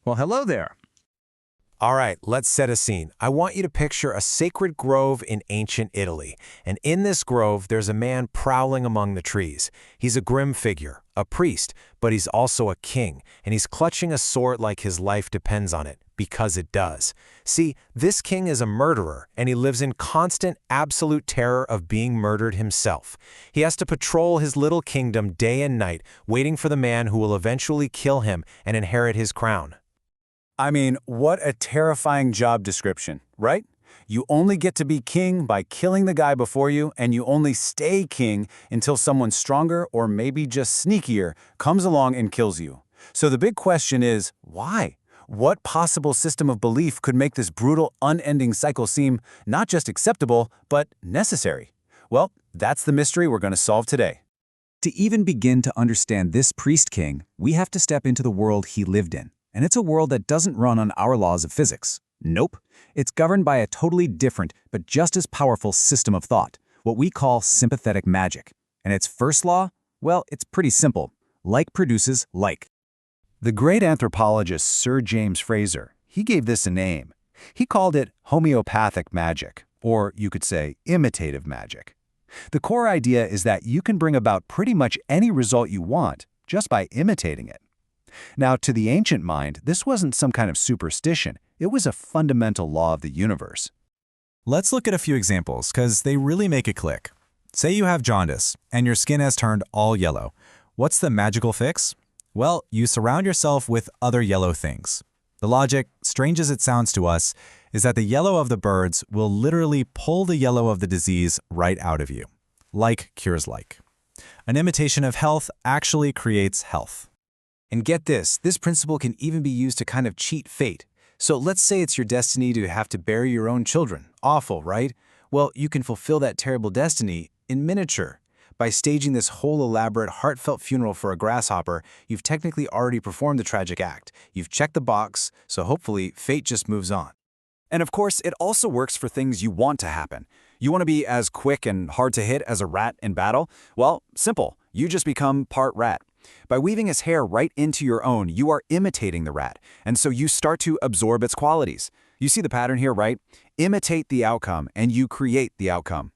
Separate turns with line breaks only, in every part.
Well, hello there.
All right, let's set a scene. I want you to picture a sacred grove in ancient Italy. And in this grove, there's a man prowling among the trees. He's a grim figure, a priest, but he's also a king. And he's clutching a sword like his life depends on it, because it does. See, this king is a murderer, and he lives in constant, absolute terror of being murdered himself. He has to patrol his little kingdom day and night, waiting for the man who will eventually kill him and inherit his crown.
I mean, what a terrifying job description, right? You only get to be king by killing the guy before you, and you only stay king until someone stronger or maybe just sneakier comes along and kills you. So the big question is, why? What possible system of belief could make this brutal, unending cycle seem not just acceptable, but necessary? Well, that's the mystery we're going to solve today.
To even begin to understand this priest king, we have to step into the world he lived in. And it's a world that doesn't run on our laws of physics. Nope. It's governed by a totally different, but just as powerful system of thought, what we call sympathetic magic. And its first law? Well, it's pretty simple. Like produces like.
The great anthropologist Sir James Frazer, he gave this a name. He called it homeopathic magic, or you could say imitative magic. The core idea is that you can bring about pretty much any result you want just by imitating it. Now, to the ancient mind, this wasn't some kind of superstition. It was a fundamental law of the universe.
Let's look at a few examples, because they really make it click. Say you have jaundice, and your skin has turned all yellow. What's the magical fix? Well, you surround yourself with other yellow things. The logic, strange as it sounds to us, is that the yellow of the birds will literally pull the yellow of the disease right out of you. Like cures like. An imitation of health actually creates health.
And get this principle can even be used to kind of cheat fate. So let's say it's your destiny to have to bury your own children. Awful, right? Well, you can fulfill that terrible destiny in miniature. By staging this whole elaborate, heartfelt funeral for a grasshopper, you've technically already performed the tragic act. You've checked the box, so hopefully fate just moves on. And of course, it also works for things you want to happen. You want to be as quick and hard to hit as a rat in battle? Well, simple. You just become part rat. By weaving his hair right into your own, you are imitating the rat, and so you start to absorb its qualities. You see the pattern here, right? Imitate the outcome, and you create the outcome.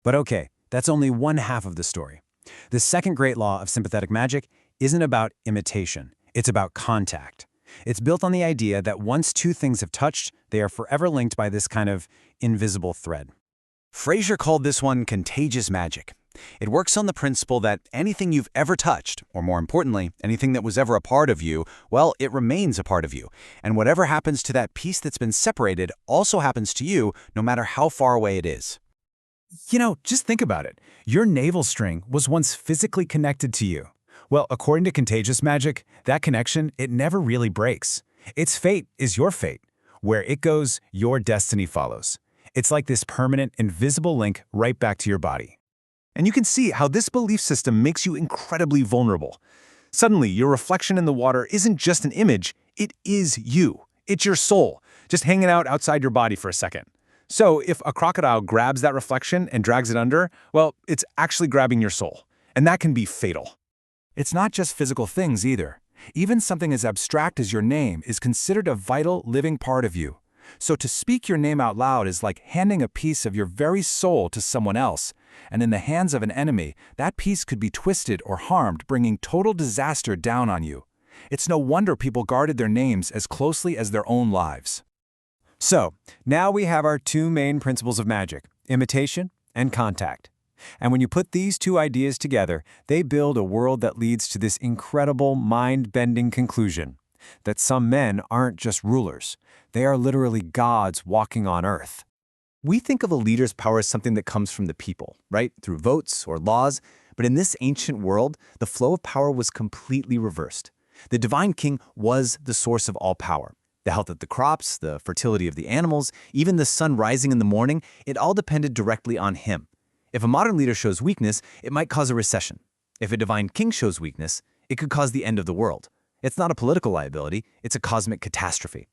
But okay, that's only one half of the story. The second great law of sympathetic magic isn't about imitation. It's about contact. It's built on the idea that once two things have touched, they are forever linked by this kind of invisible thread. Frazer called this one contagious magic. It works on the principle that anything you've ever touched, or more importantly, anything that was ever a part of you, well, it remains a part of you. And whatever happens to that piece that's been separated also happens to you, no matter how far away it is. You know, just think about it. Your navel string was once physically connected to you. Well, according to contagious magic, that connection, it never really breaks. Its fate is your fate. Where it goes, your destiny follows. It's like this permanent, invisible link right back to your body. And you can see how this belief system makes you incredibly vulnerable. Suddenly, your reflection in the water isn't just an image, it is you. It's your soul, just hanging out outside your body for a second. So if a crocodile grabs that reflection and drags it under, well, it's actually grabbing your soul. And that can be fatal. It's not just physical things either. Even something as abstract as your name is considered a vital, living part of you. So to speak your name out loud is like handing a piece of your very soul to someone else. And in the hands of an enemy, that piece could be twisted or harmed, bringing total disaster down on you. It's no wonder people guarded their names as closely as their own lives. So, now we have our two main principles of magic, imitation and contact. And when you put these two ideas together, they build a world that leads to this incredible, mind-bending conclusion that some men aren't just rulers. They are literally gods walking on earth. We think of a leader's power as something that comes from the people, right? Through votes or laws. But in this ancient world, the flow of power was completely reversed. The divine king was the source of all power. The health of the crops, the fertility of the animals, even the sun rising in the morning, it all depended directly on him. If a modern leader shows weakness, it might cause a recession. If a divine king shows weakness, it could cause the end of the world. It's not a political liability, it's a cosmic catastrophe.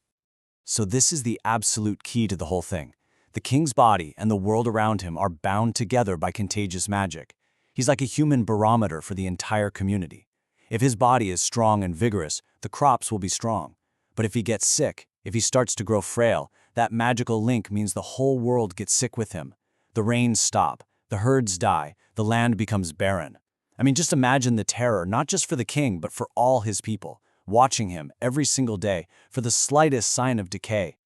So this is the absolute key to the whole thing. The king's body and the world around him are bound together by contagious magic. He's like a human barometer for the entire community. If his body is strong and vigorous, the crops will be strong. But if he gets sick, if he starts to grow frail, that magical link means the whole world gets sick with him. The rains stop, the herds die, the land becomes barren. I mean, just imagine the terror, not just for the king, but for all his people, watching him every single day for the slightest sign of decay.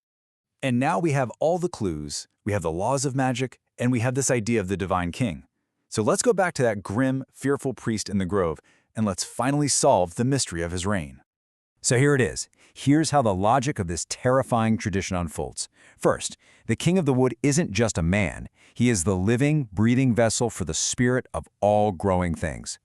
And now we have all the clues, we have the laws of magic, and we have this idea of the divine king. So let's go back to that grim, fearful priest in the grove, and let's finally solve the mystery of his reign.
So here it is. Here's how the logic of this terrifying tradition unfolds. First, the King of the Wood isn't just a man. He is the living, breathing vessel for the spirit of all growing things.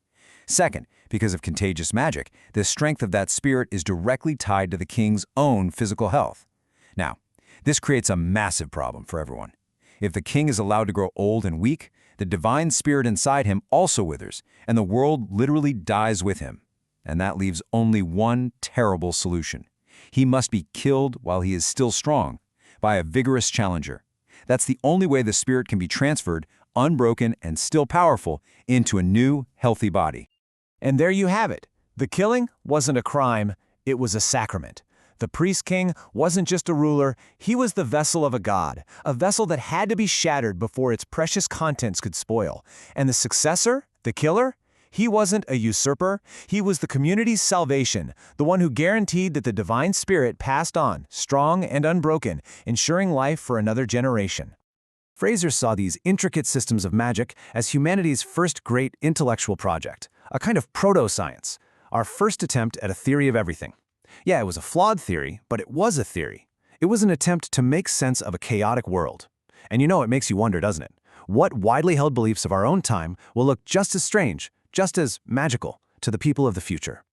Second, because of contagious magic, the strength of that spirit is directly tied to the king's own physical health. Now, this creates a massive problem for everyone. If the king is allowed to grow old and weak, the divine spirit inside him also withers, and the world literally dies with him. And that leaves only one terrible solution. He must be killed while he is still strong, by a vigorous challenger. That's the only way the spirit can be transferred, unbroken and still powerful, into a new, healthy body.
And there you have it. The killing wasn't a crime, it was a sacrament. The priest-king wasn't just a ruler, he was the vessel of a god, a vessel that had to be shattered before its precious contents could spoil. And the successor, the killer? He wasn't a usurper, he was the community's salvation, the one who guaranteed that the divine spirit passed on, strong and unbroken, ensuring life for another generation.
Fraser saw these intricate systems of magic as humanity's first great intellectual project, a kind of proto-science, our first attempt at a theory of everything. Yeah, it was a flawed theory, but it was a theory. It was an attempt to make sense of a chaotic world. And you know, it makes you wonder, doesn't it? What widely held beliefs of our own time will look just as strange, just as magical, to the people of the future?